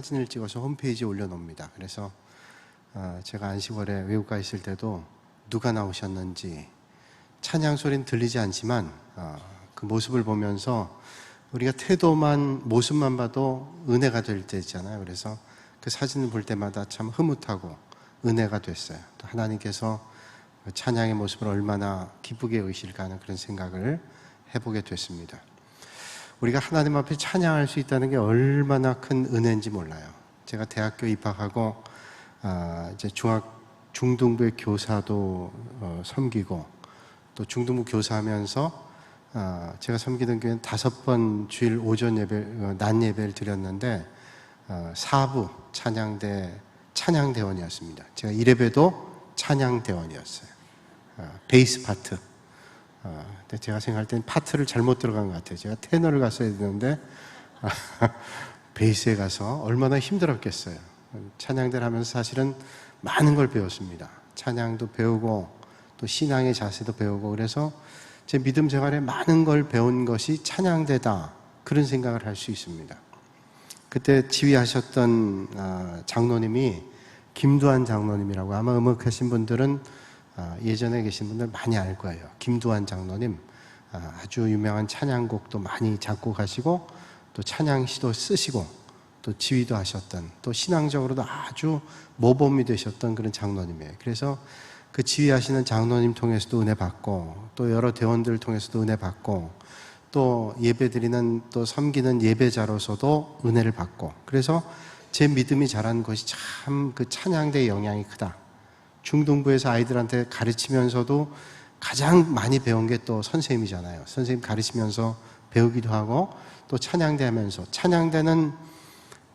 사진을 찍어서 홈페이지에 올려놓습니다. 그래서 제가 안식월에 외국 가 있을 때도 누가 나오셨는지 찬양 소리는 들리지 않지만 그 모습을 보면서 우리가 태도만 모습만 봐도 은혜가 될 때 있잖아요. 그래서 그 사진을 볼 때마다 참 흐뭇하고 은혜가 됐어요. 또 하나님께서 찬양의 모습을 얼마나 기쁘게 여기실까 하는 그런 생각을 해보게 됐습니다. 우리가 하나님 앞에 찬양할 수 있다는 게 얼마나 큰 은혜인지 몰라요. 제가 대학교 입학하고 이제 중등부의 교사도 섬기고 또 중등부 교사하면서 제가 섬기던 교회는 5번 주일 오전 예배, 낮 예배를 드렸는데 4부 찬양대원이었습니다. 제가 1예배도 찬양대원이었어요. 베이스 파트. 근데 제가 생각할 땐 파트를 잘못 들어간 것 같아요. 제가 테너를 갔어야 되는데 베이스에 가서 얼마나 힘들었겠어요. 찬양대를 하면서 사실은 많은 걸 배웠습니다. 찬양도 배우고 또 신앙의 자세도 배우고, 그래서 제 믿음 생활에 많은 걸 배운 것이 찬양대다, 그런 생각을 할 수 있습니다. 그때 지휘하셨던 장로님이 김두한 장로님이라고, 아마 음악하신 분들은 예전에 계신 분들 많이 알 거예요. 김두한 장로님, 아주 유명한 찬양곡도 많이 작곡하시고 또 찬양시도 쓰시고 또 지휘도 하셨던, 또 신앙적으로도 아주 모범이 되셨던 그런 장로님이에요. 그래서 그 지휘하시는 장로님 통해서도 은혜 받고, 또 여러 대원들 통해서도 은혜 받고, 또 예배드리는 또 섬기는 예배자로서도 은혜를 받고, 그래서 제 믿음이 자란 것이 참 그 찬양대의 영향이 크다. 중등부에서 아이들한테 가르치면서도 가장 많이 배운 게 또 선생님이잖아요. 선생님 가르치면서 배우기도 하고, 또 찬양대 하면서, 찬양대는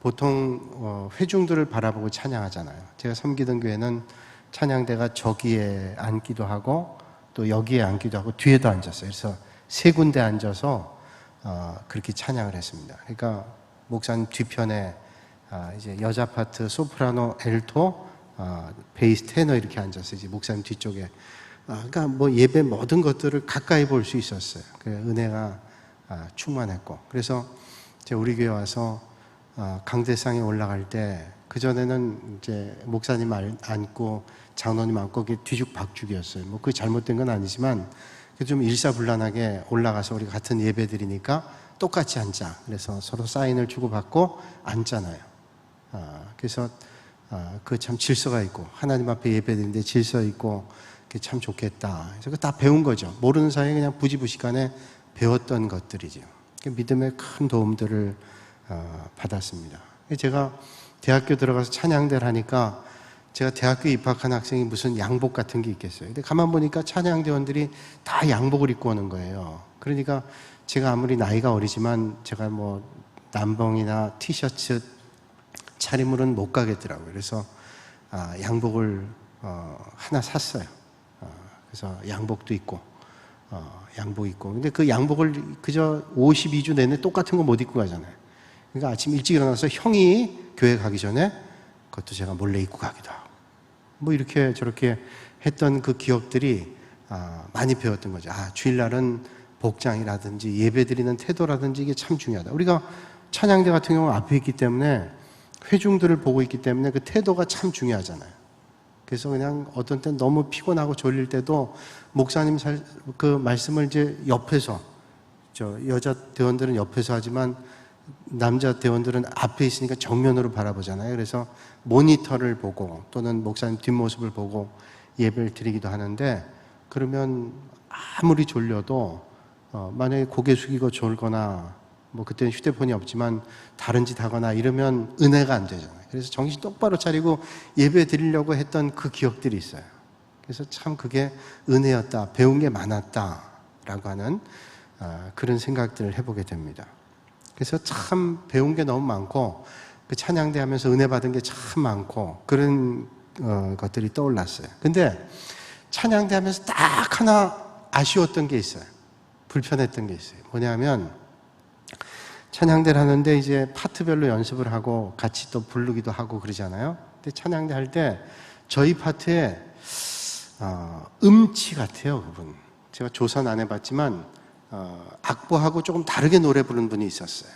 보통 회중들을 바라보고 찬양하잖아요. 제가 섬기던 교회는 찬양대가 저기에 앉기도 하고 또 여기에 앉기도 하고 뒤에도 앉았어요. 그래서 세 군데 앉아서 그렇게 찬양을 했습니다. 그러니까 목사님 뒤편에 이제 여자 파트 소프라노, 엘토, 베이스, 테너 이렇게 앉았어요. 이제 목사님 뒤쪽에. 그러니까 뭐 예배 모든 것들을 가까이 볼 수 있었어요. 그 은혜가 충만했고, 그래서 제가 우리 교회 와서 강대상에 올라갈 때, 그전에는 이제 목사님 앉고 장로님 앉고 그게 뒤죽박죽이었어요. 뭐 그게 잘못된 건 아니지만 좀 일사불란하게 올라가서 우리 같은 예배 드리니까 똑같이 앉자. 그래서 서로 사인을 주고받고 앉잖아요. 그래서 그 참 질서가 있고, 하나님 앞에 예배 드리는데 질서 있고 그게 참 좋겠다. 그래서 그거 다 배운 거죠. 모르는 사이에 그냥 부지부식간에 배웠던 것들이죠. 믿음에 큰 도움들을 받았습니다. 제가 대학교 들어가서 찬양대를 하니까, 제가 대학교 입학한 학생이 무슨 양복 같은 게 있겠어요. 근데 가만 보니까 찬양대원들이 다 양복을 입고 오는 거예요. 그러니까 제가 아무리 나이가 어리지만 제가 뭐 남봉이나 티셔츠 차림으로는 못 가겠더라고요. 그래서 양복을 하나 샀어요. 그래서 양복도 있고 양복 입고, 근데 그 양복을 그저 52주 내내 똑같은 거 못 입고 가잖아요. 그러니까 아침 일찍 일어나서 형이 교회 가기 전에 그것도 제가 몰래 입고 가기도 하고, 뭐 이렇게 저렇게 했던 그 기억들이 많이 배웠던 거죠. 주일날은 복장이라든지 예배드리는 태도라든지 이게 참 중요하다. 우리가 찬양대 같은 경우 앞에 있기 때문에, 회중들을 보고 있기 때문에 그 태도가 참 중요하잖아요. 그래서 그냥 어떤 때 너무 피곤하고 졸릴 때도 목사님 그 말씀을 이제 옆에서, 여자 대원들은 옆에서 하지만 남자 대원들은 앞에 있으니까 정면으로 바라보잖아요. 그래서 모니터를 보고 또는 목사님 뒷모습을 보고 예배를 드리기도 하는데, 그러면 아무리 졸려도 만약에 고개 숙이고 졸거나, 뭐 그때는 휴대폰이 없지만 다른 짓 하거나 이러면 은혜가 안 되잖아요. 그래서 정신 똑바로 차리고 예배 드리려고 했던 그 기억들이 있어요. 그래서 참 그게 은혜였다, 배운 게 많았다라고 하는 그런 생각들을 해보게 됩니다. 그래서 참 배운 게 너무 많고, 그 찬양대 하면서 은혜 받은 게 참 많고, 그런 것들이 떠올랐어요. 근데 찬양대 하면서 딱 하나 아쉬웠던 게 있어요. 불편했던 게 있어요. 뭐냐면, 찬양대를 하는데 이제 파트별로 연습을 하고 같이 또 부르기도 하고 그러잖아요. 근데 찬양대 할 때 저희 파트에 음치 같아요, 그분. 제가 조사는 안 해봤지만 악보하고 조금 다르게 노래 부르는 분이 있었어요.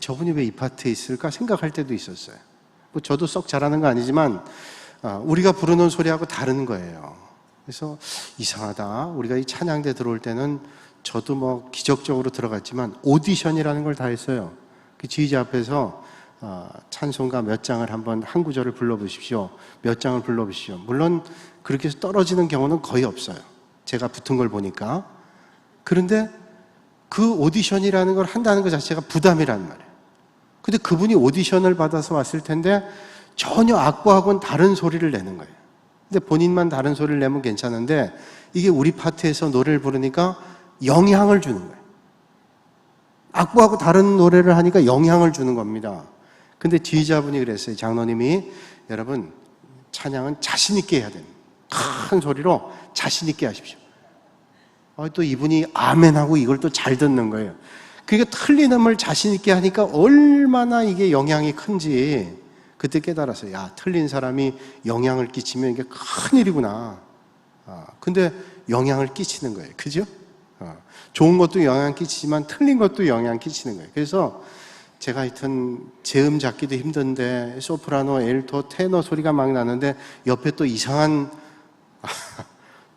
저분이 왜 이 파트에 있을까 생각할 때도 있었어요. 뭐 저도 썩 잘하는 거 아니지만 우리가 부르는 소리하고 다른 거예요. 그래서 이상하다. 우리가 이 찬양대 들어올 때는 저도 뭐 기적적으로 들어갔지만 오디션이라는 걸 다 했어요. 그 지휘자 앞에서 찬송가 몇 장을 한번 한 구절을 불러보십시오. 몇 장을 불러보십시오. 물론 그렇게 해서 떨어지는 경우는 거의 없어요. 제가 붙은 걸 보니까. 그런데 그 오디션이라는 걸 한다는 것 자체가 부담이란 말이에요. 근데 그분이 오디션을 받아서 왔을 텐데 전혀 악보하고는 다른 소리를 내는 거예요. 근데 본인만 다른 소리를 내면 괜찮은데 이게 우리 파트에서 노래를 부르니까 영향을 주는 거예요. 악보하고 다른 노래를 하니까 영향을 주는 겁니다. 근데 지휘자분이 그랬어요. 장로님이 여러분 찬양은 자신 있게 해야 됩니다. 큰 소리로 자신 있게 하십시오. 또 이분이 아멘하고 이걸 또 잘 듣는 거예요. 그러니까 틀린 음을 자신 있게 하니까 얼마나 이게 영향이 큰지 그때 깨달았어요. 야, 틀린 사람이 영향을 끼치면 이게 큰일이구나. 근데 영향을 끼치는 거예요. 그죠? 좋은 것도 영향 끼치지만 틀린 것도 영향 끼치는 거예요. 그래서 제가 하여튼 제음 잡기도 힘든데 소프라노, 엘토, 테너 소리가 막 나는데 옆에 또 이상한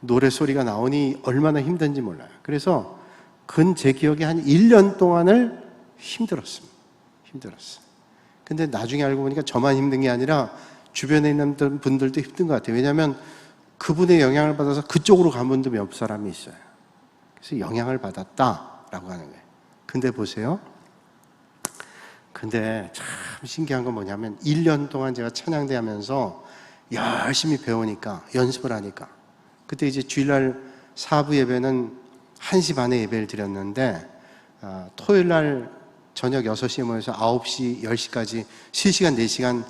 노래 소리가 나오니 얼마나 힘든지 몰라요. 그래서 제 기억에 한 1년 동안을 힘들었습니다. 근데 나중에 알고 보니까 저만 힘든 게 아니라 주변에 있는 분들도 힘든 것 같아요. 왜냐하면 그분의 영향을 받아서 그쪽으로 간 분도 몇 사람이 있어요. 그래서 영향을 받았다라고 하는 거예요. 근데 보세요. 근데 참 신기한 건 뭐냐면 1년 동안 제가 찬양대 하면서 열심히 배우니까, 연습을 하니까, 그때 이제 주일날 사부 예배는 1시 반에 예배를 드렸는데 토요일날 저녁 6시에 모여서 9시, 10시까지 실시간 4시간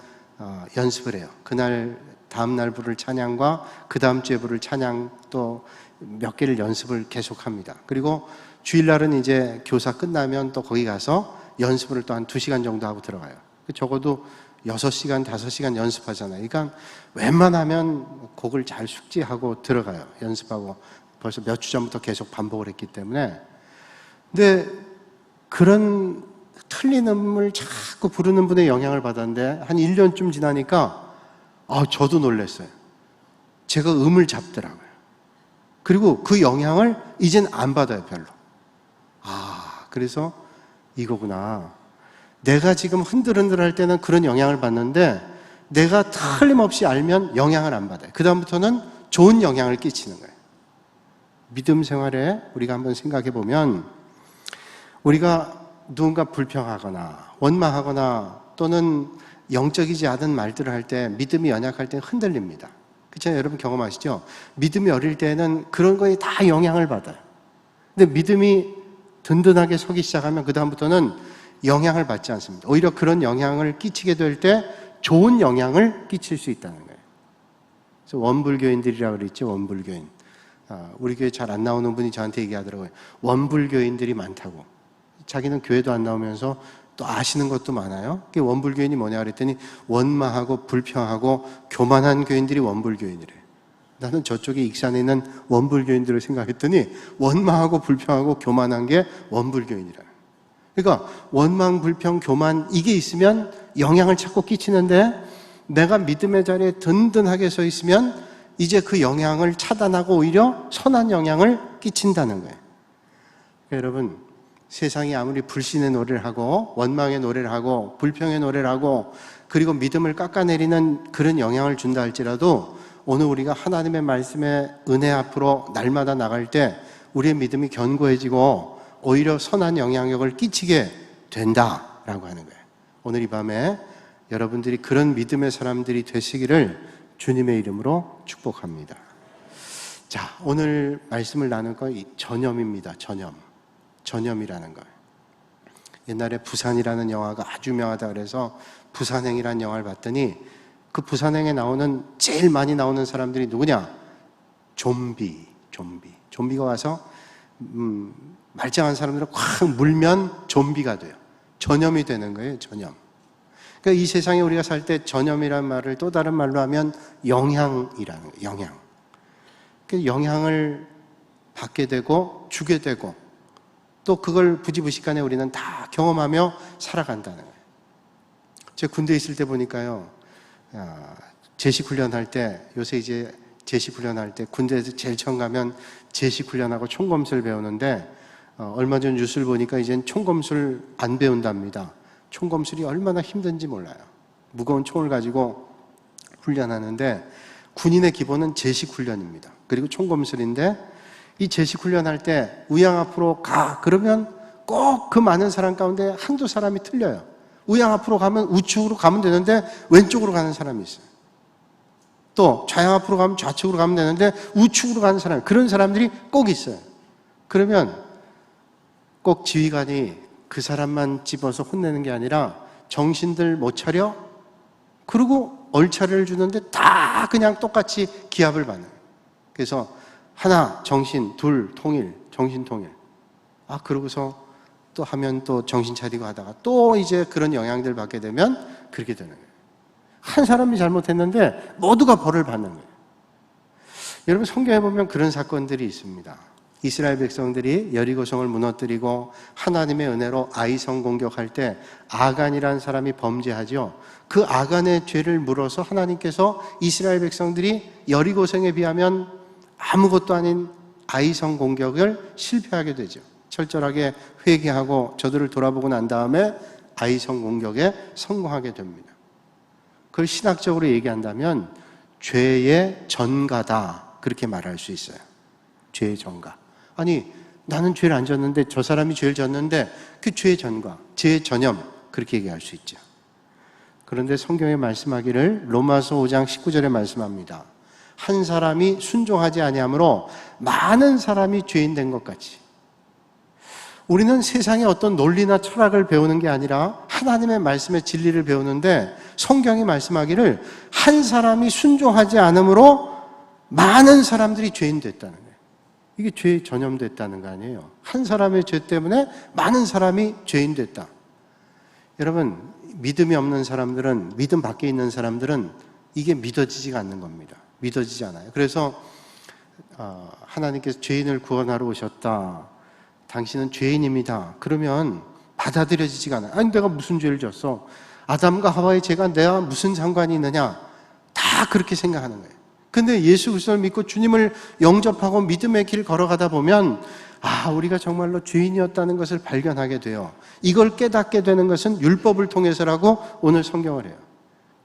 연습을 해요. 그날 다음날 부를 찬양과 그 다음 주에 부를 찬양 또 몇 개를 연습을 계속합니다. 그리고 주일날은 이제 교사 끝나면 또 거기 가서 연습을 또 한 2시간 정도 하고 들어가요. 적어도 6시간, 5시간 연습하잖아요. 그러니까 웬만하면 곡을 잘 숙지하고 들어가요. 연습하고 벌써 몇 주 전부터 계속 반복을 했기 때문에. 근데 그런 틀린 음을 자꾸 부르는 분의 영향을 받았는데 한 1년쯤 지나니까 저도 놀랐어요. 제가 음을 잡더라고요. 그리고 그 영향을 이젠 안 받아요, 별로. 그래서 이거구나. 내가 지금 흔들흔들 할 때는 그런 영향을 받는데 내가 틀림없이 알면 영향을 안 받아요. 그 다음부터는 좋은 영향을 끼치는 거예요. 믿음 생활에 우리가 한번 생각해 보면 우리가 누군가 불평하거나 원망하거나 또는 영적이지 않은 말들을 할 때 믿음이 연약할 때 흔들립니다. 그렇죠? 여러분 경험하시죠? 믿음이 어릴 때는 그런 거에 다 영향을 받아요. 근데 믿음이 든든하게 서기 시작하면 그 다음부터는 영향을 받지 않습니다. 오히려 그런 영향을 끼치게 될 때 좋은 영향을 끼칠 수 있다는 거예요. 그래서 원불교인들이라고 그랬죠. 원불교인. 우리 교회 잘 안 나오는 분이 저한테 얘기하더라고요. 원불교인들이 많다고. 자기는 교회도 안 나오면서 또 아시는 것도 많아요. 그게 원불교인이 뭐냐 그랬더니 원망하고 불평하고 교만한 교인들이 원불교인이래. 나는 저쪽에 익산에 있는 원불교인들을 생각했더니 원망하고 불평하고 교만한 게 원불교인이라. 그러니까 원망, 불평, 교만 이게 있으면 영향을 자꾸 끼치는데 내가 믿음의 자리에 든든하게 서 있으면 이제 그 영향을 차단하고 오히려 선한 영향을 끼친다는 거예요. 여러분 세상이 아무리 불신의 노래를 하고 원망의 노래를 하고 불평의 노래를 하고 그리고 믿음을 깎아내리는 그런 영향을 준다 할지라도 오늘 우리가 하나님의 말씀의 은혜 앞으로 날마다 나갈 때 우리의 믿음이 견고해지고 오히려 선한 영향력을 끼치게 된다라고 하는 거예요. 오늘 이 밤에 여러분들이 그런 믿음의 사람들이 되시기를 주님의 이름으로 축복합니다. 자, 오늘 말씀을 나눌 건 전염입니다. 전염이라는 거예요. 옛날에 부산이라는 영화가 아주 유명하다 그래서 부산행이라는 영화를 봤더니 그 부산행에 나오는 제일 많이 나오는 사람들이 누구냐? 좀비가 와서 말짱한 사람들을 콱 물면 좀비가 돼요. 전염이 되는 거예요. 전염. 그러니까 이 세상에 우리가 살 때 전염이라는 말을 또 다른 말로 하면 영향이라는 거예요. 영향. 그러니까 영향을 받게 되고 주게 되고 또 그걸 부지부식간에 우리는 다 경험하며 살아간다는 거예요. 제가 군대에 있을 때 보니까요, 제식훈련할 때, 요새 이제 제식훈련할 때 군대에서 제일 처음 가면 제식훈련하고 총검술 배우는데, 얼마 전 뉴스를 보니까 이젠 총검술 안 배운답니다. 총검술이 얼마나 힘든지 몰라요. 무거운 총을 가지고 훈련하는데, 군인의 기본은 제식훈련입니다. 그리고 총검술인데, 이 제식훈련할 때 우양 앞으로 가 그러면 꼭 그 많은 사람 가운데 한두 사람이 틀려요. 우양 앞으로 가면 우측으로 가면 되는데 왼쪽으로 가는 사람이 있어요. 또 좌양 앞으로 가면 좌측으로 가면 되는데 우측으로 가는 사람, 그런 사람들이 꼭 있어요. 그러면 꼭 지휘관이 그 사람만 집어서 혼내는 게 아니라 정신들 못 차려? 그리고 얼차려를 주는데 다 그냥 똑같이 기합을 받는 거예요. 그래서 하나, 정신, 둘, 통일, 정신 통일. 그러고서 또 하면 또 정신 차리고 하다가 또 이제 그런 영향들 받게 되면 그렇게 되는 거예요. 한 사람이 잘못했는데 모두가 벌을 받는 거예요. 여러분, 성경에 보면 그런 사건들이 있습니다. 이스라엘 백성들이 여리고성을 무너뜨리고 하나님의 은혜로 아이성 공격할 때 아간이라는 사람이 범죄하죠. 그 아간의 죄를 물어서 하나님께서 이스라엘 백성들이 여리고성에 비하면 아무것도 아닌 아이성 공격을 실패하게 되죠. 철저하게 회개하고 저들을 돌아보고 난 다음에 아이성 공격에 성공하게 됩니다. 그걸 신학적으로 얘기한다면 죄의 전가다, 그렇게 말할 수 있어요. 죄의 전가. 아니, 나는 죄를 안 졌는데 저 사람이 죄를 졌는데 그 죄의 전가, 죄의 전염, 그렇게 얘기할 수 있죠. 그런데 성경에 말씀하기를 로마서 5장 19절에 말씀합니다. 한 사람이 순종하지 아니하므로 많은 사람이 죄인 된 것 같이. 우리는 세상의 어떤 논리나 철학을 배우는 게 아니라 하나님의 말씀의 진리를 배우는데, 성경이 말씀하기를 한 사람이 순종하지 않으므로 많은 사람들이 죄인 됐다는 거예요. 이게 죄에 전염됐다는 거 아니에요. 한 사람의 죄 때문에 많은 사람이 죄인 됐다. 여러분, 믿음이 없는 사람들은, 믿음 밖에 있는 사람들은 이게 믿어지지가 않는 겁니다. 믿어지지 않아요. 그래서 하나님께서 죄인을 구원하러 오셨다, 당신은 죄인입니다, 그러면 받아들여지지가 않아요. 아니, 내가 무슨 죄를 졌어? 아담과 하와의 죄가 내가 무슨 상관이 있느냐? 다 그렇게 생각하는 거예요. 근데 예수 그리스도를 믿고 주님을 영접하고 믿음의 길 걸어가다 보면 우리가 정말로 죄인이었다는 것을 발견하게 돼요. 이걸 깨닫게 되는 것은 율법을 통해서라고 오늘 성경을 해요.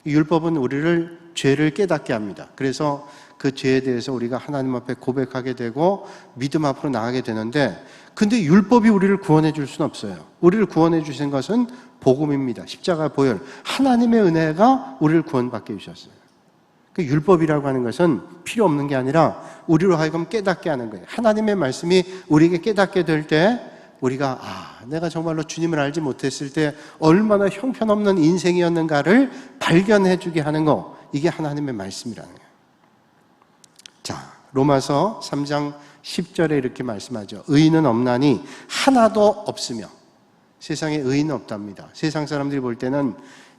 율법은 우리를 죄를 깨닫게 합니다. 그래서 그 죄에 대해서 우리가 하나님 앞에 고백하게 되고 믿음 앞으로 나가게 되는데, 근데 율법이 우리를 구원해 줄 수는 없어요. 우리를 구원해 주신 것은 복음입니다. 십자가 보혈, 하나님의 은혜가 우리를 구원받게 해주셨어요. 그 율법이라고 하는 것은 필요 없는 게 아니라 우리로 하여금 깨닫게 하는 거예요. 하나님의 말씀이 우리에게 깨닫게 될 때 우리가 내가 정말로 주님을 알지 못했을 때 얼마나 형편없는 인생이었는가를 발견해 주게 하는 거, 이게 하나님의 말씀이라는 거예요. 자, 로마서 3장 10절에 이렇게 말씀하죠. 의인은 없나니 하나도 없으며. 세상에 의인은 없답니다. 세상 사람들이 볼 때는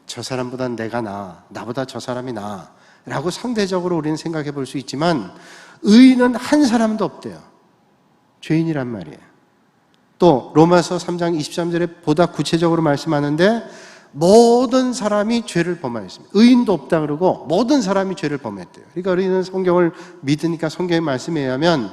저 사람보다 내가 나아, 나보다 저 사람이 나아 라고 상대적으로 우리는 생각해 볼 수 있지만, 의인은 한 사람도 없대요. 죄인이란 말이에요. 또 로마서 3장 23절에 보다 구체적으로 말씀하는데, 모든 사람이 죄를 범하였습니다. 의인도 없다 그러고 모든 사람이 죄를 범했대요. 그러니까 우리는 성경을 믿으니까 성경의 말씀에 의하면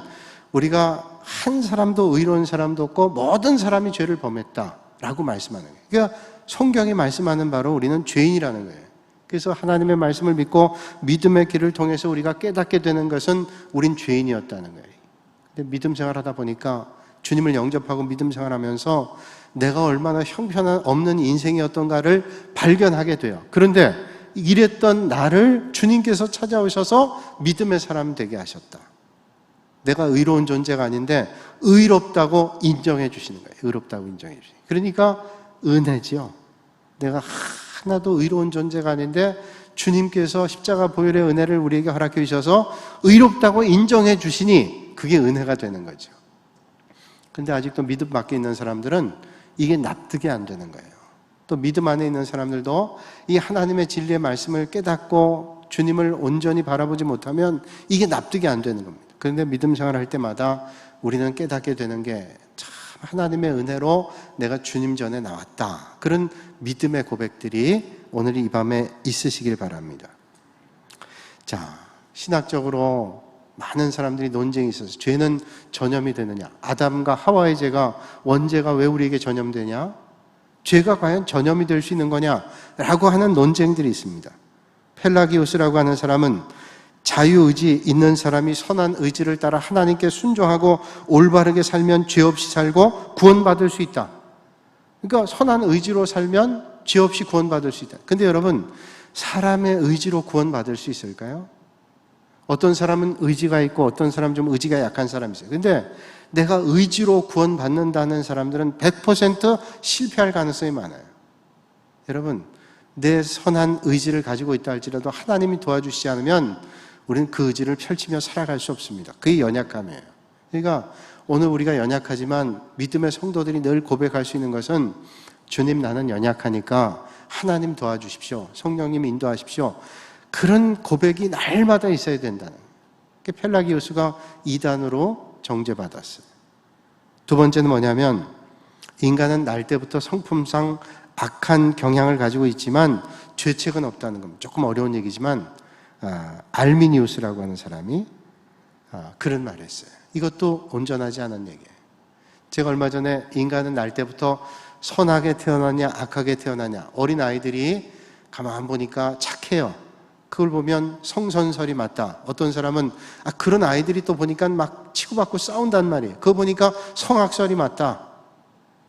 우리가 한 사람도 의로운 사람도 없고 모든 사람이 죄를 범했다라고 말씀하는 거예요. 그러니까 성경이 말씀하는 바로 우리는 죄인이라는 거예요. 그래서 하나님의 말씀을 믿고 믿음의 길을 통해서 우리가 깨닫게 되는 것은 우린 죄인이었다는 거예요. 근데 믿음 생활하다 보니까, 주님을 영접하고 믿음 생활하면서 내가 얼마나 형편없는 인생이었던가를 발견하게 돼요. 그런데 이랬던 나를 주님께서 찾아오셔서 믿음의 사람 되게 하셨다. 내가 의로운 존재가 아닌데 의롭다고 인정해 주시는 거예요. 의롭다고 인정해 주시는 거예요. 그러니까 은혜지요. 내가 하나도 의로운 존재가 아닌데 주님께서 십자가 보혈의 은혜를 우리에게 허락해 주셔서 의롭다고 인정해 주시니 그게 은혜가 되는 거죠. 근데 아직도 믿음 밖에 있는 사람들은 이게 납득이 안 되는 거예요. 또 믿음 안에 있는 사람들도 이 하나님의 진리의 말씀을 깨닫고 주님을 온전히 바라보지 못하면 이게 납득이 안 되는 겁니다. 그런데 믿음 생활을 할 때마다 우리는 깨닫게 되는 게 참 하나님의 은혜로 내가 주님 전에 나왔다. 그런 믿음의 고백들이 오늘 이 밤에 있으시길 바랍니다. 자, 신학적으로 많은 사람들이 논쟁이 있어서 죄는 전염이 되느냐, 아담과 하와의 죄가, 원죄가 왜 우리에게 전염되냐, 죄가 과연 전염이 될 수 있는 거냐라고 하는 논쟁들이 있습니다. 펠라기우스라고 하는 사람은 자유의지 있는 사람이 선한 의지를 따라 하나님께 순종하고 올바르게 살면 죄 없이 살고 구원받을 수 있다. 그러니까 선한 의지로 살면 죄 없이 구원받을 수 있다. 근데 여러분, 사람의 의지로 구원받을 수 있을까요? 어떤 사람은 의지가 있고 어떤 사람은 좀 의지가 약한 사람이 있어요. 근데 내가 의지로 구원받는다는 사람들은 100% 실패할 가능성이 많아요. 여러분, 내 선한 의지를 가지고 있다 할지라도 하나님이 도와주시지 않으면 우리는 그 의지를 펼치며 살아갈 수 없습니다. 그게 연약함이에요. 그러니까 오늘 우리가 연약하지만 믿음의 성도들이 늘 고백할 수 있는 것은 주님, 나는 연약하니까 하나님 도와주십시오. 성령님 인도하십시오. 그런 고백이 날마다 있어야 된다는 거예요. 펠라기우스가 이단으로 정죄받았어요. 두 번째는 뭐냐면, 인간은 날 때부터 성품상 악한 경향을 가지고 있지만 죄책은 없다는 겁니다. 조금 어려운 얘기지만 알미니우스라고 하는 사람이 그런 말을 했어요. 이것도 온전하지 않은 얘기예요. 제가 얼마 전에 인간은 날 때부터 선하게 태어나냐 악하게 태어나냐, 어린 아이들이 가만 보니까 착해요. 그걸 보면 성선설이 맞다. 어떤 사람은 그런 아이들이 또 보니까 막 치고받고 싸운단 말이에요. 그거 보니까 성악설이 맞다.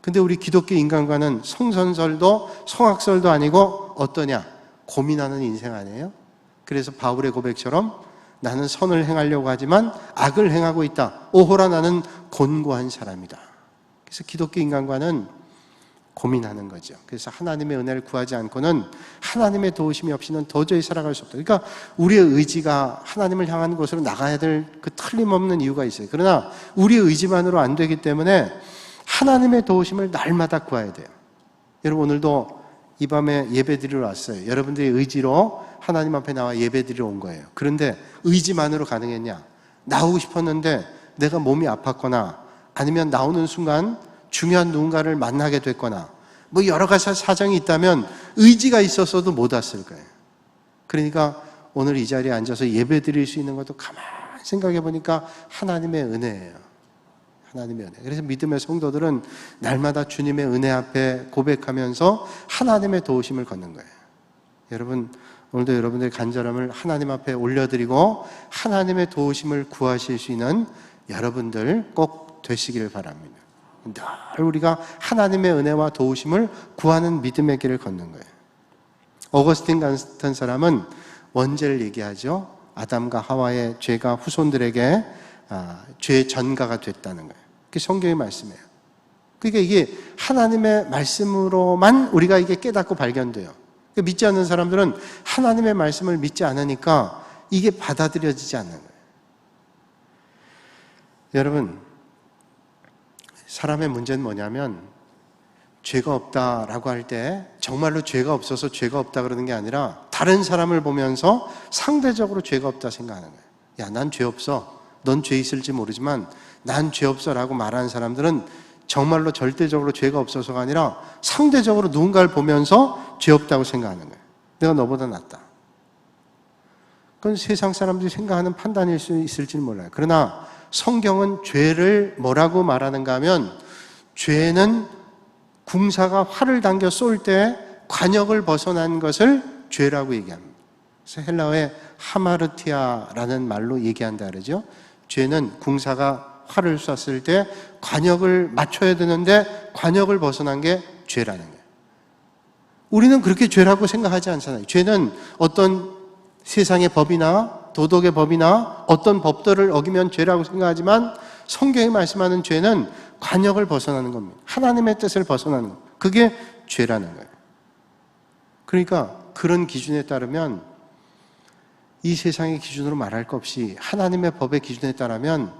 근데 우리 기독교 인간과는 성선설도 성악설도 아니고 어떠냐? 고민하는 인생 아니에요? 그래서 바울의 고백처럼 나는 선을 행하려고 하지만 악을 행하고 있다. 오호라, 나는 곤고한 사람이다. 그래서 기독교 인간과는 고민하는 거죠. 그래서 하나님의 은혜를 구하지 않고는, 하나님의 도우심이 없이는 도저히 살아갈 수 없다. 그러니까 우리의 의지가 하나님을 향하는 곳으로 나가야 될 그 틀림없는 이유가 있어요. 그러나 우리의 의지만으로 안 되기 때문에 하나님의 도우심을 날마다 구해야 돼요. 여러분, 오늘도 이 밤에 예배 드리러 왔어요. 여러분들의 의지로 하나님 앞에 나와 예배 드리러 온 거예요. 그런데 의지만으로 가능했냐? 나오고 싶었는데 내가 몸이 아팠거나 아니면 나오는 순간 중요한 누군가를 만나게 됐거나 뭐 여러 가지 사정이 있다면 의지가 있었어도 못 왔을 거예요. 그러니까 오늘 이 자리에 앉아서 예배 드릴 수 있는 것도 가만히 생각해 보니까 하나님의 은혜예요. 하나님의 은혜. 그래서 믿음의 성도들은 날마다 주님의 은혜 앞에 고백하면서 하나님의 도우심을 걷는 거예요. 여러분, 오늘도 여러분들의 간절함을 하나님 앞에 올려드리고 하나님의 도우심을 구하실 수 있는 여러분들 꼭 되시기를 바랍니다. 늘 우리가 하나님의 은혜와 도우심을 구하는 믿음의 길을 걷는 거예요. 어거스틴 같은 사람은 원죄를 얘기하죠. 아담과 하와의 죄가 후손들에게 죄의 전가가 됐다는 거예요. 그게 성경의 말씀이에요. 그러니까 이게 하나님의 말씀으로만 우리가 이게 깨닫고 발견돼요. 그러니까 믿지 않는 사람들은 하나님의 말씀을 믿지 않으니까 이게 받아들여지지 않는 거예요. 여러분, 사람의 문제는 뭐냐면, 죄가 없다라고 할 때 정말로 죄가 없어서 죄가 없다 그러는 게 아니라 다른 사람을 보면서 상대적으로 죄가 없다 생각하는 거예요. 야, 난 죄 없어. 넌 죄 있을지 모르지만 난 죄 없어 라고 말하는 사람들은 정말로 절대적으로 죄가 없어서가 아니라 상대적으로 누군가를 보면서 죄 없다고 생각하는 거예요. 내가 너보다 낫다. 그건 세상 사람들이 생각하는 판단일 수 있을지는 몰라요. 그러나 성경은 죄를 뭐라고 말하는가 하면, 죄는 궁사가 활을 당겨 쏠 때 관역을 벗어난 것을 죄라고 얘기합니다. 그래서 헬라어의 하마르티아라는 말로 얘기한다 그러죠. 죄는 궁사가 활을 쐈을 때 관역을 맞춰야 되는데 관역을 벗어난 게 죄라는 거예요. 우리는 그렇게 죄라고 생각하지 않잖아요. 죄는 어떤 세상의 법이나 도덕의 법이나 어떤 법들을 어기면 죄라고 생각하지만 성경이 말씀하는 죄는 관역을 벗어나는 겁니다. 하나님의 뜻을 벗어나는 겁니다. 그게 죄라는 거예요. 그러니까 그런 기준에 따르면, 이 세상의 기준으로 말할 것 없이 하나님의 법의 기준에 따르면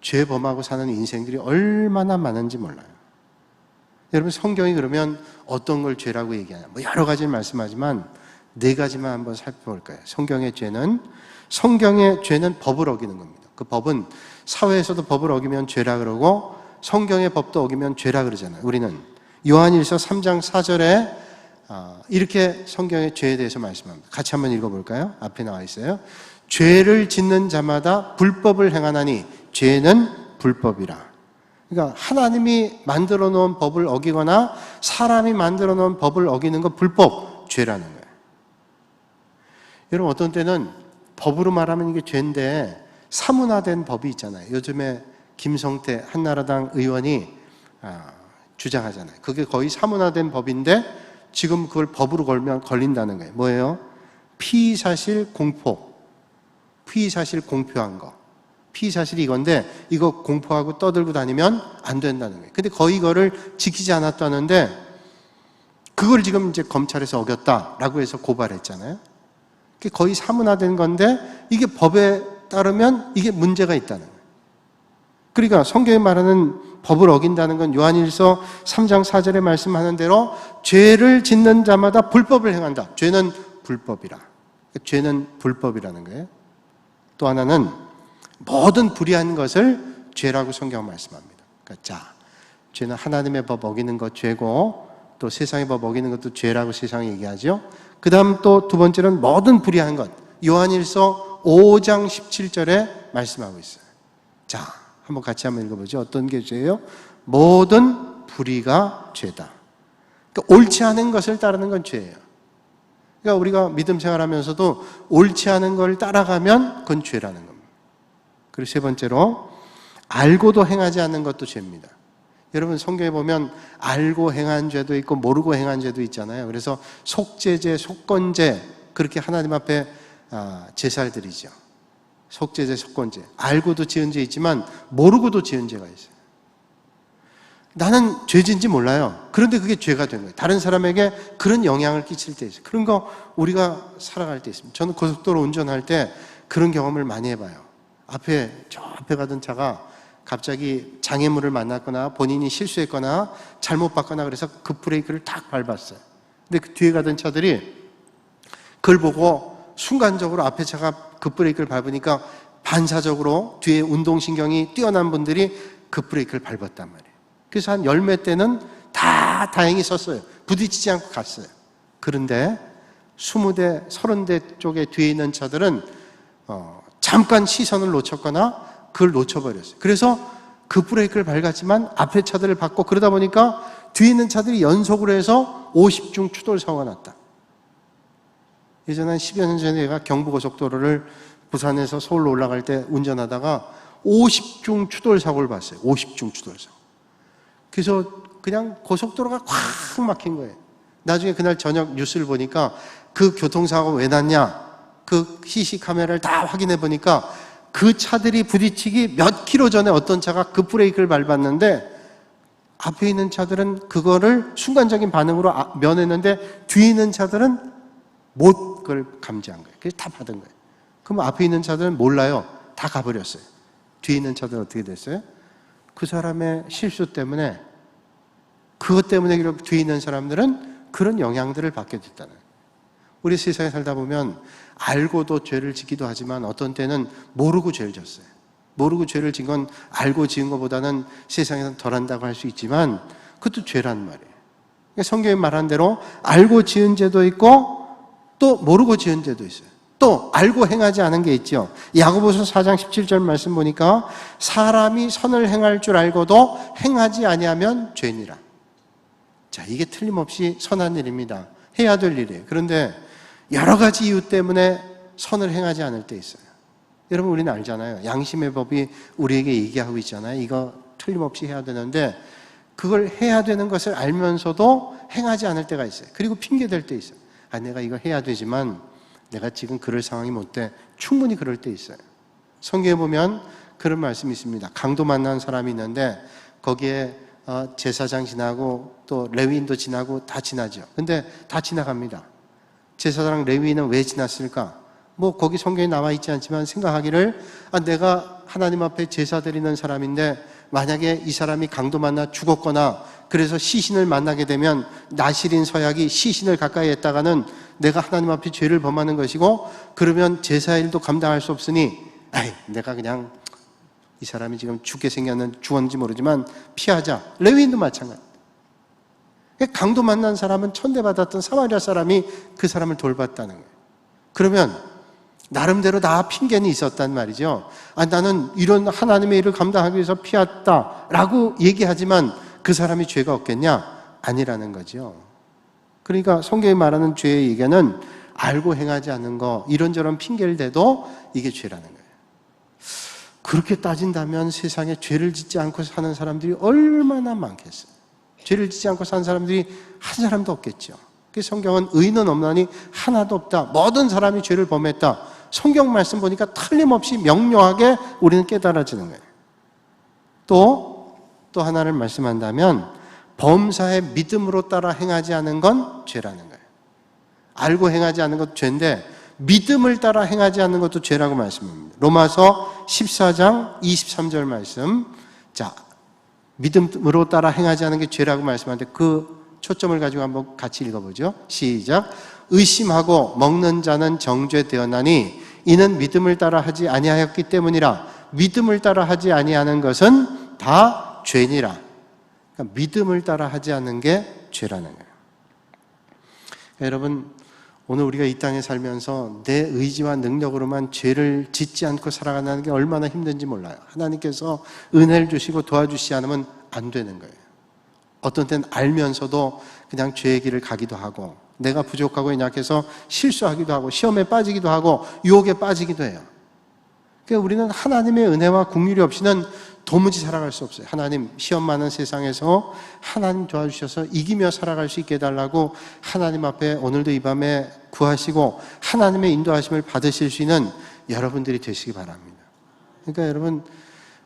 죄 범하고 사는 인생들이 얼마나 많은지 몰라요. 여러분, 성경이 그러면 어떤 걸 죄라고 얘기하냐? 뭐 여러 가지를 말씀하지만 4가지만 한번 살펴볼까요? 성경의 죄는 법을 어기는 겁니다. 그 법은 사회에서도 법을 어기면 죄라 그러고 성경의 법도 어기면 죄라 그러잖아요. 우리는 요한일서 3장 4절에 이렇게 성경의 죄에 대해서 말씀합니다. 같이 한번 읽어볼까요? 앞에 나와 있어요. 죄를 짓는 자마다 불법을 행하나니 죄는 불법이라. 그러니까 하나님이 만들어 놓은 법을 어기거나 사람이 만들어 놓은 법을 어기는 건 불법, 죄라는 거예요. 여러분, 어떤 때는 법으로 말하면 이게 죄인데 사문화된 법이 있잖아요. 요즘에 김성태 한나라당 의원이 주장하잖아요. 그게 거의 사문화된 법인데 지금 그걸 법으로 걸면 걸린다는 거예요. 뭐예요? 피의사실 공포, 피의사실 공표한 거. 피의사실이 이건데 이거 공포하고 떠들고 다니면 안 된다는 거예요. 근데 거의 이거를 지키지 않았다는데 그걸 지금 이제 검찰에서 어겼다라고 해서 고발했잖아요. 그게 거의 사문화된 건데 이게 법에 따르면 이게 문제가 있다는 거예요. 그러니까 성경에 말하는 법을 어긴다는 건 요한일서 3장 4절에 말씀하는 대로 죄를 짓는 자마다 불법을 행한다. 죄는 불법이라. 죄는 불법이라는 거예요. 또 하나는 모든 불의한 것을 죄라고 성경 말씀합니다. 그러니까 자, 죄는 하나님의 법 어기는 것 죄고 또 세상의 법 어기는 것도 죄라고 세상이 얘기하죠. 그 다음 또 두 번째는 모든 불의한 것. 요한일서 5장 17절에 말씀하고 있어요. 자, 한번 같이 한번 읽어보죠. 어떤 게 죄예요? 모든 불의가 죄다. 그러니까 옳지 않은 것을 따르는 건 죄예요. 그러니까 우리가 믿음 생활하면서도 옳지 않은 걸 따라가면 그건 죄라는 겁니다. 그리고 세 번째로 알고도 행하지 않는 것도 죄입니다. 여러분 성경에 보면 알고 행한 죄도 있고 모르고 행한 죄도 있잖아요. 그래서 속죄죄, 속건죄 그렇게 하나님 앞에 제사를 드리죠. 속죄죄, 속건죄. 알고도 지은 죄 있지만 모르고도 지은 죄가 있어요. 나는 죄진지 몰라요. 그런데 그게 죄가 된 거예요. 다른 사람에게 그런 영향을 끼칠 때 있어요. 그런 거 우리가 살아갈 때 있습니다. 저는 고속도로 운전할 때 그런 경험을 많이 해봐요. 저 앞에 가던 차가 갑자기 장애물을 만났거나 본인이 실수했거나 잘못 봤거나 그래서 급브레이크를 탁 밟았어요. 근데 그 뒤에 가던 차들이 그걸 보고 순간적으로 앞에 차가 급브레이크를 밟으니까 반사적으로 뒤에 운동신경이 뛰어난 분들이 급브레이크를 밟았단 말이에요. 그래서 한 10몇 대는 다 다행히 섰어요. 부딪히지 않고 갔어요. 그런데 20대, 30대 쪽에 뒤에 있는 차들은 잠깐 시선을 놓쳤거나 그걸 놓쳐버렸어요. 그래서 급브레이크를 밟았지만 앞에 차들을 받고 그러다 보니까 뒤에 있는 차들이 연속으로 해서 50중 추돌 사고가 났다. 예전에 한 10여 년 전에 내가 경부고속도로를 부산에서 서울로 올라갈 때 운전하다가 50중 추돌 사고를 봤어요. 50중 추돌 사고. 그래서 그냥 고속도로가 꽉 막힌 거예요. 나중에 그날 저녁 뉴스를 보니까 그 교통사고가 왜 났냐? 그 CC 카메라를 다 확인해 보니까 그 차들이 부딪히기 몇 킬로 전에 어떤 차가 급브레이크를 밟았는데 앞에 있는 차들은 그거를 순간적인 반응으로 면했는데 뒤에 있는 차들은 못 그걸 감지한 거예요. 그래서 다 받은 거예요. 그럼 앞에 있는 차들은 몰라요. 다 가버렸어요. 뒤에 있는 차들은 어떻게 됐어요? 그 사람의 실수 때문에 그것 때문에 뒤에 있는 사람들은 그런 영향들을 받게 됐다는 거예요. 우리 세상에 살다 보면 알고도 죄를 짓기도 하지만 어떤 때는 모르고 죄를 졌어요. 모르고 죄를 진 건 알고 지은 것보다는 세상에서 덜한다고 할 수 있지만 그것도 죄란 말이에요. 그러니까 성경에 말한 대로 알고 지은 죄도 있고 또 모르고 지은 죄도 있어요. 또 알고 행하지 않은 게 있죠. 야고보서 4장 17절 말씀 보니까 사람이 선을 행할 줄 알고도 행하지 아니하면 죄니라. 자, 이게 틀림없이 선한 일입니다. 해야 될 일이에요. 그런데 여러 가지 이유 때문에 선을 행하지 않을 때 있어요. 여러분 우리는 알잖아요. 양심의 법이 우리에게 얘기하고 있잖아요. 이거 틀림없이 해야 되는데 그걸 해야 되는 것을 알면서도 행하지 않을 때가 있어요. 그리고 핑계댈 때 있어요. 내가 이거 해야 되지만 내가 지금 그럴 상황이 못 돼. 충분히 그럴 때 있어요. 성경에 보면 그런 말씀이 있습니다. 강도 만난 사람이 있는데 거기에 제사장 지나고 또 레위인도 지나고 다 지나죠. 근데 다 지나갑니다. 제사장 레위인은 왜 지났을까? 거기 성경에 나와 있지 않지만 생각하기를 내가 하나님 앞에 제사 드리는 사람인데 만약에 이 사람이 강도 만나 죽었거나 그래서 시신을 만나게 되면 나실인 서약이 시신을 가까이 했다가는 내가 하나님 앞에 죄를 범하는 것이고 그러면 제사일도 감당할 수 없으니 내가 그냥 이 사람이 지금 죽었는지 모르지만 피하자. 레위인도 마찬가지. 강도 만난 사람은 천대받았던 사마리아 사람이 그 사람을 돌봤다는 거예요. 그러면 나름대로 다 핑계는 있었단 말이죠. 나는 이런 하나님의 일을 감당하기 위해서 피했다라고 얘기하지만 그 사람이 죄가 없겠냐? 아니라는 거죠. 그러니까 성경이 말하는 죄의 얘기는 알고 행하지 않는 거, 이런저런 핑계를 대도 이게 죄라는 거예요. 그렇게 따진다면 세상에 죄를 짓지 않고 사는 사람들이 얼마나 많겠어요. 죄를 짓지 않고 사는 사람들이 한 사람도 없겠죠. 그래서 성경은 의인은 없나니 하나도 없다. 모든 사람이 죄를 범했다. 성경 말씀 보니까 틀림없이 명료하게 우리는 깨달아지는 거예요. 또 하나를 말씀한다면 범사에 믿음으로 따라 행하지 않은 건 죄라는 거예요. 알고 행하지 않는 것도 죄인데 믿음을 따라 행하지 않는 것도 죄라고 말씀합니다. 로마서 14장 23절 말씀. 자, 믿음으로 따라 행하지 않는 게 죄라고 말씀하는데 그 초점을 가지고 한번 같이 읽어보죠. 시작. 의심하고 먹는 자는 정죄되었나니 이는 믿음을 따라 하지 아니하였기 때문이라. 믿음을 따라 하지 아니하는 것은 다 죄니라. 그러니까 믿음을 따라 하지 않는 게 죄라는 거예요. 그러니까 여러분, 오늘 우리가 이 땅에 살면서 내 의지와 능력으로만 죄를 짓지 않고 살아가는 게 얼마나 힘든지 몰라요. 하나님께서 은혜를 주시고 도와주시지 않으면 안 되는 거예요. 어떤 때는 알면서도 그냥 죄의 길을 가기도 하고, 내가 부족하고 연약해서 실수하기도 하고, 시험에 빠지기도 하고, 유혹에 빠지기도 해요. 그러니까 우리는 하나님의 은혜와 긍휼이 없이는 도무지 살아갈 수 없어요. 하나님, 시험 많은 세상에서 하나님 도와주셔서 이기며 살아갈 수 있게 해달라고 하나님 앞에 오늘도 이 밤에 구하시고 하나님의 인도하심을 받으실 수 있는 여러분들이 되시기 바랍니다. 그러니까 여러분,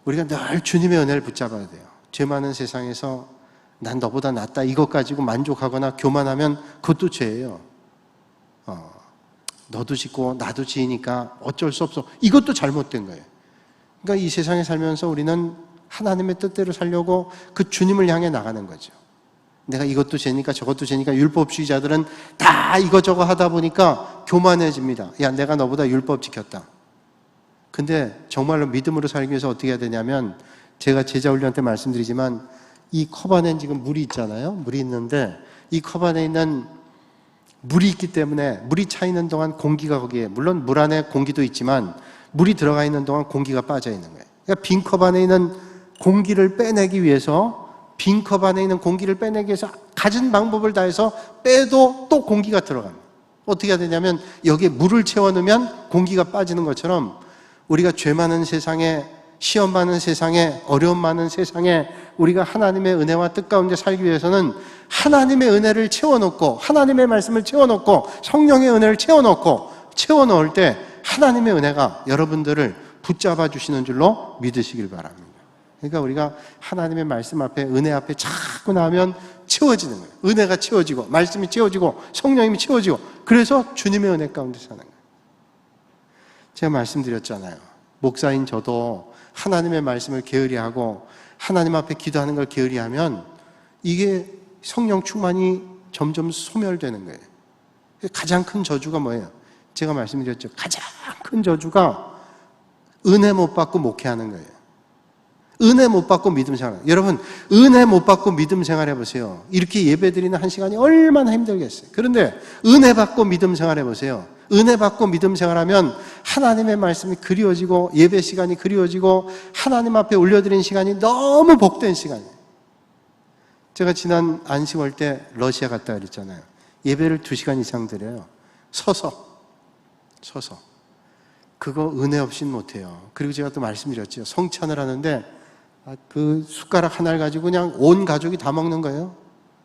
우리가 늘 주님의 은혜를 붙잡아야 돼요. 죄 많은 세상에서 난 너보다 낫다 이것 가지고 만족하거나 교만하면 그것도 죄예요. 너도 짓고 나도 지으니까 어쩔 수 없어. 이것도 잘못된 거예요. 그러니까 이 세상에 살면서 우리는 하나님의 뜻대로 살려고 그 주님을 향해 나가는 거죠. 내가 이것도 죄니까 저것도 죄니까. 율법주의자들은 다 이거저거 하다 보니까 교만해집니다. 야, 내가 너보다 율법 지켰다. 근데 정말로 믿음으로 살기 위해서 어떻게 해야 되냐면, 제가 제자 훈련 때 말씀드리지만 이 컵 안에 지금 물이 있잖아요. 물이 있는데 이 컵 안에 있는 물이 있기 때문에 물이 차 있는 동안 공기가 거기에, 물론 물 안에 공기도 있지만 물이 들어가 있는 동안 공기가 빠져 있는 거예요. 그러니까 빈 컵 안에 있는 공기를 빼내기 위해서, 빈 컵 안에 있는 공기를 빼내기 위해서 가진 방법을 다해서 빼도 또 공기가 들어갑니다. 어떻게 해야 되냐면 여기에 물을 채워넣으면 공기가 빠지는 것처럼 우리가 죄 많은 세상에, 시험 많은 세상에, 어려움 많은 세상에 우리가 하나님의 은혜와 뜻 가운데 살기 위해서는 하나님의 은혜를 채워놓고, 하나님의 말씀을 채워놓고, 성령의 은혜를 채워넣을 때 하나님의 은혜가 여러분들을 붙잡아 주시는 줄로 믿으시길 바랍니다. 그러니까 우리가 하나님의 말씀 앞에, 은혜 앞에 자꾸 나오면 채워지는 거예요. 은혜가 채워지고, 말씀이 채워지고, 성령님이 채워지고, 그래서 주님의 은혜 가운데 사는 거예요. 제가 말씀드렸잖아요. 목사인 저도 하나님의 말씀을 게으리하고 하나님 앞에 기도하는 걸 게으리하면 이게 성령 충만이 점점 소멸되는 거예요. 가장 큰 저주가 뭐예요? 제가 말씀드렸죠. 가장 큰 저주가 은혜 못 받고 목회하는 거예요. 은혜 못 받고 믿음 생활. 여러분, 은혜 못 받고 믿음 생활 해보세요. 이렇게 예배드리는 한 시간이 얼마나 힘들겠어요. 그런데 은혜 받고 믿음 생활 해보세요. 은혜 받고 믿음 생활하면 하나님의 말씀이 그리워지고, 예배 시간이 그리워지고, 하나님 앞에 올려드리는 시간이 너무 복된 시간이에요. 제가 지난 안식월 때 러시아 갔다 그랬잖아요. 예배를 2시간 이상 드려요. 서서. 그거 은혜 없이는 못해요. 그리고 제가 또 말씀드렸죠. 성찬을 하는데 그 숟가락 하나를 가지고 그냥 온 가족이 다 먹는 거예요.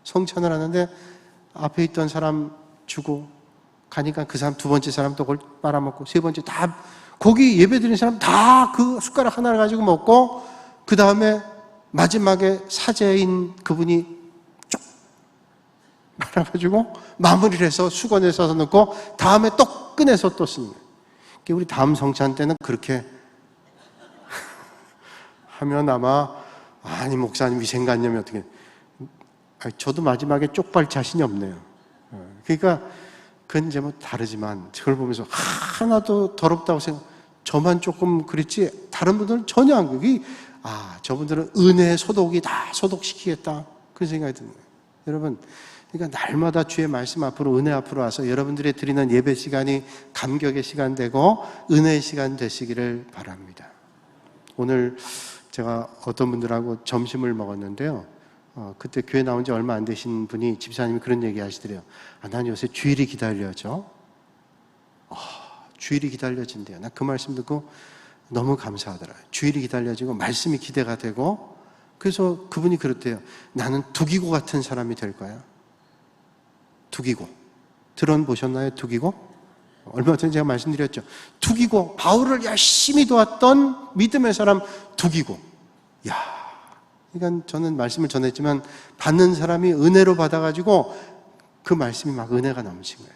성찬을 하는데 앞에 있던 사람 주고 가니까 그 사람, 두 번째 사람 또 그걸 빨아먹고, 세 번째 다, 거기 예배 드리는 사람 다 그 숟가락 하나를 가지고 먹고, 그 다음에 마지막에 사제인 그분이 쭉 말아가지고 마무리를 해서 수건에 써서 넣고 다음에 또 꺼내서 또 쓰는 거예요. 우리 다음 성찬 때는 그렇게 하면 아마, 아니 목사님 위생관념이 어떻게, 저도 마지막에 쪽팔 자신이 없네요. 그러니까 그건 이제 뭐 다르지만, 저걸 보면서 하나도 더럽다고 생각, 저만 조금 그랬지 다른 분들은 전혀 안 그래요. 저분들은 은혜의 소독이 다 소독시키겠다, 그런 생각이 드는 거예요. 여러분, 그러니까 날마다 주의 말씀 앞으로, 은혜 앞으로 와서 여러분들이 드리는 예배 시간이 감격의 시간 되고 은혜의 시간 되시기를 바랍니다. 오늘 제가 어떤 분들하고 점심을 먹었는데요, 그때 교회 나온 지 얼마 안 되신 분이, 집사님이 그런 얘기 하시더래요. 난 요새 주일이 기다려져. 주일이 기다려진대요. 나 그 말씀 듣고 너무 감사하더라고요. 주일이 기다려지고 말씀이 기대가 되고. 그래서 그분이 그렇대요. 나는 두기고 같은 사람이 될 거야. 두기고. 들어보셨나요? 두기고? 얼마 전에 제가 말씀드렸죠. 두기고, 바울을 열심히 도왔던 믿음의 사람 두기고. 그러니까 저는 말씀을 전했지만 받는 사람이 은혜로 받아가지고 그 말씀이 막 은혜가 넘친 거예요.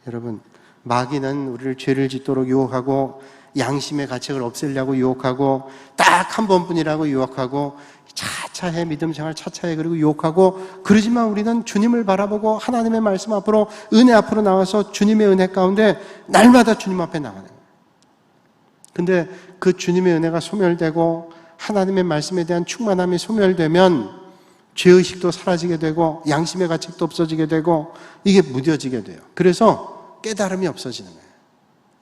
여러분, 마귀는 우리를 죄를 짓도록 유혹하고 양심의 가책을 없애려고 유혹하고 딱 한 번뿐이라고 유혹하고 차차해, 믿음 생활 차차해, 그리고 유혹하고, 그러지만 우리는 주님을 바라보고 하나님의 말씀 앞으로, 은혜 앞으로 나와서 주님의 은혜 가운데 날마다 주님 앞에 나가는 거예요. 근데 그 주님의 은혜가 소멸되고 하나님의 말씀에 대한 충만함이 소멸되면 죄의식도 사라지게 되고 양심의 가책도 없어지게 되고 이게 무뎌지게 돼요. 그래서 깨달음이 없어지는 거예요.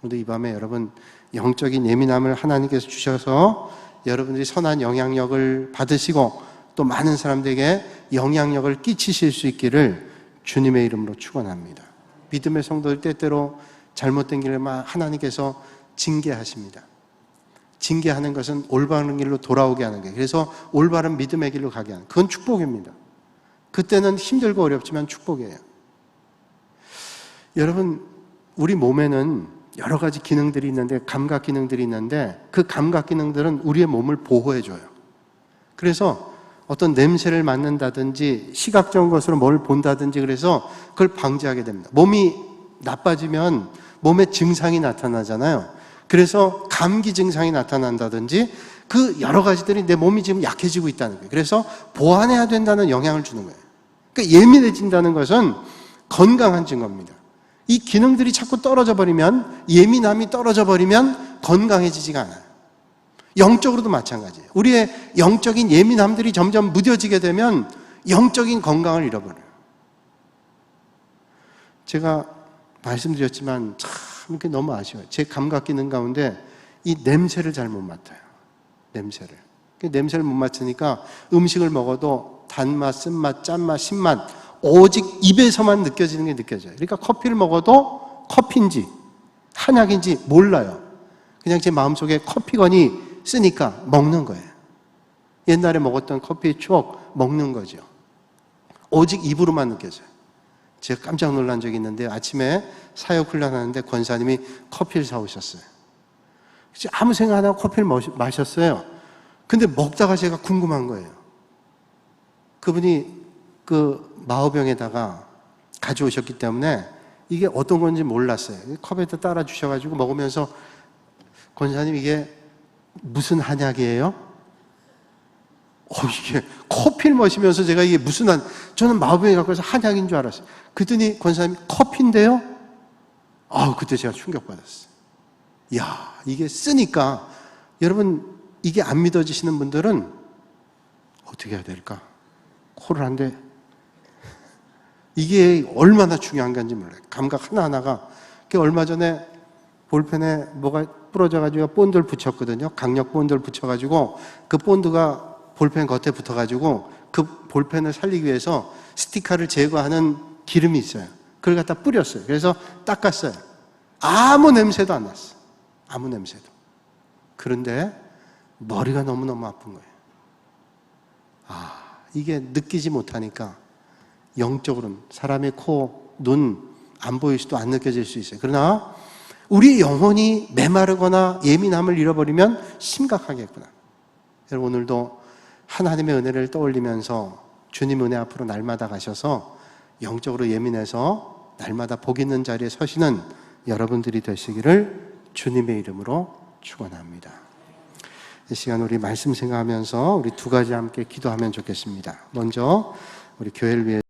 오늘 이 밤에 여러분, 영적인 예민함을 하나님께서 주셔서 여러분들이 선한 영향력을 받으시고 또 많은 사람들에게 영향력을 끼치실 수 있기를 주님의 이름으로 축원합니다. 믿음의 성도들 때때로 잘못된 길을 하나님께서 징계하십니다. 징계하는 것은 올바른 길로 돌아오게 하는 거예요. 그래서 올바른 믿음의 길로 가게 하는, 그건 축복입니다. 그때는 힘들고 어렵지만 축복이에요. 여러분, 우리 몸에는 여러 가지 기능들이 있는데, 감각 기능들이 있는데, 그 감각 기능들은 우리의 몸을 보호해줘요. 그래서 어떤 냄새를 맡는다든지 시각적인 것으로 뭘 본다든지, 그래서 그걸 방지하게 됩니다. 몸이 나빠지면 몸에 증상이 나타나잖아요. 그래서 감기 증상이 나타난다든지 그 여러 가지들이 내 몸이 지금 약해지고 있다는 거예요. 그래서 보완해야 된다는 영향을 주는 거예요. 그러니까 예민해진다는 것은 건강한 증거입니다. 이 기능들이 자꾸 떨어져 버리면, 예민함이 떨어져 버리면 건강해지지가 않아요. 영적으로도 마찬가지예요. 우리의 영적인 예민함들이 점점 무뎌지게 되면 영적인 건강을 잃어버려요. 제가 말씀드렸지만 참 이렇게 너무 아쉬워요. 제 감각 기능 가운데 이 냄새를 잘 못 맡아요. 냄새를 못 맡으니까 음식을 먹어도 단맛, 쓴맛, 짠맛, 신맛 오직 입에서만 느껴지는 게 느껴져요. 그러니까 커피를 먹어도 커피인지 한약인지 몰라요. 그냥 제 마음속에 커피건이 쓰니까 먹는 거예요. 옛날에 먹었던 커피의 추억 먹는 거죠. 오직 입으로만 느껴져요. 제가 깜짝 놀란 적이 있는데, 아침에 사역 훈련하는데 권사님이 커피를 사오셨어요. 아무 생각 안 하고 커피를 마셨어요. 근데 먹다가 제가 궁금한 거예요. 그분이 그 마호병에다가 가져오셨기 때문에 이게 어떤 건지 몰랐어요. 컵에다 따라 주셔가지고 먹으면서, 권사님 이게 무슨 한약이에요? 이게 커피를 마시면서 제가 이게 무슨 저는 마호병에 갖고 와서 한약인 줄 알았어요. 그랬더니 권사님이 커피인데요? 그때 제가 충격받았어요. 이게 쓰니까, 여러분, 이게 안 믿어지시는 분들은 어떻게 해야 될까? 코를 한 대, 이게 얼마나 중요한 건지 몰라요. 감각 하나하나가. 얼마 전에 볼펜에 뭐가 부러져가지고 본드를 붙였거든요. 강력 본드를 붙여가지고 그 본드가 볼펜 겉에 붙어가지고 그 볼펜을 살리기 위해서 스티커를 제거하는 기름이 있어요. 그걸 갖다 뿌렸어요. 그래서 닦았어요. 아무 냄새도 안 났어요. 아무 냄새도. 그런데 머리가 너무너무 아픈 거예요. 이게 느끼지 못하니까 영적으로는 사람의 코, 눈 안 보일 수도 안 느껴질 수 있어요. 그러나 우리 영혼이 메마르거나 예민함을 잃어버리면 심각하겠구나. 여러분, 오늘도 하나님의 은혜를 떠올리면서 주님 은혜 앞으로 날마다 가셔서 영적으로 예민해서 날마다 복 있는 자리에 서시는 여러분들이 되시기를 주님의 이름으로 축원합니다. 이 시간 우리 말씀 생각하면서 우리 두 가지 함께 기도하면 좋겠습니다. 먼저 우리 교회를 위해